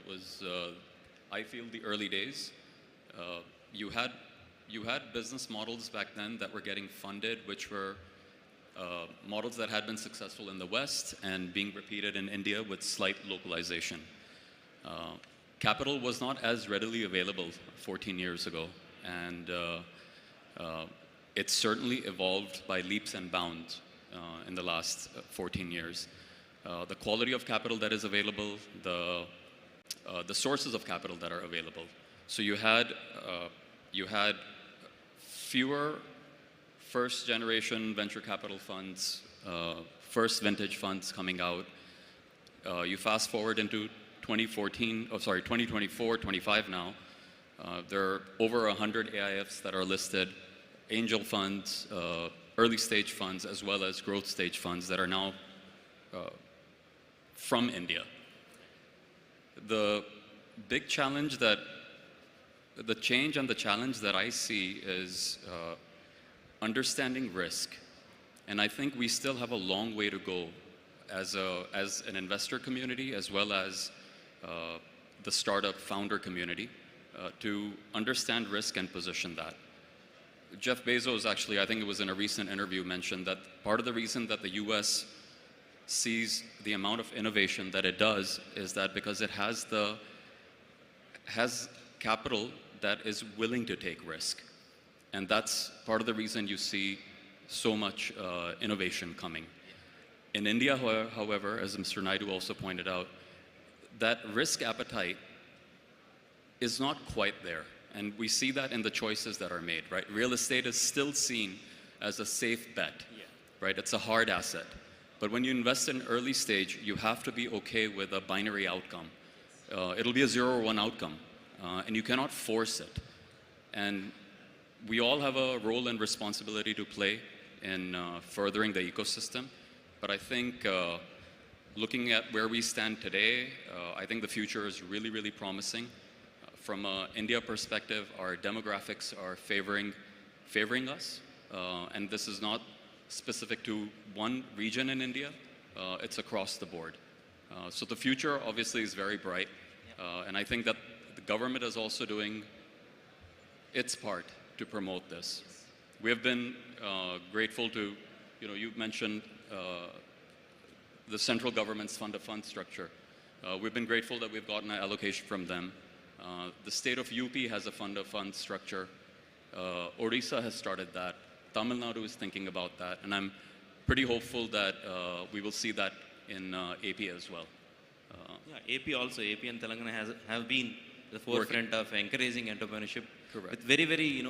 was, I feel, the early days. Uh, you had business models back then that were getting funded, which were models that had been successful in the West and being repeated in India with slight localization. Capital was not as readily available 14 years ago, and it certainly evolved by leaps and bounds in the last 14 years. The quality of capital that is available, the sources of capital that are available. So you had fewer first-generation venture capital funds, first vintage funds coming out. You fast forward into 2024, 25 now. There are over 100 AIFs that are listed, angel funds, early stage funds, as well as growth stage funds that are now from India. The big challenge the change and the challenge that I see is understanding risk. And I think we still have a long way to go as an investor community, as well as the startup founder community, to understand risk and position that. Jeff Bezos actually, I think it was in a recent interview, mentioned that part of the reason that the US sees the amount of innovation that it does is that because it has capital that is willing to take risk. And that's part of the reason you see so much innovation coming. In India, however, as Mr. Naidu also pointed out, that risk appetite is not quite there. And we see that in the choices that are made, right? Real estate is still seen as a safe bet, right? It's a hard asset. But when you invest in early stage, you have to be okay with a binary outcome. It'll be a 0 or 1 outcome, and you cannot force it. And we all have a role and responsibility to play in furthering the ecosystem. But I think looking at where we stand today, I think the future is really, really promising. From an India perspective, our demographics are favoring us. And this is not specific to one region in India. It's across the board. So the future obviously is very bright. And I think that the government is also doing its part to promote this. We have been grateful to, you mentioned the central government's fund-of-fund structure. We've been grateful that we've gotten an allocation from them. The state of UP has a fund-of-fund structure. Odisha has started that. Tamil Nadu is thinking about that. And I'm pretty hopeful that we will see that in AP as well. Yeah, AP and Telangana have been the forefront of encouraging entrepreneurship. Correct. With very, very,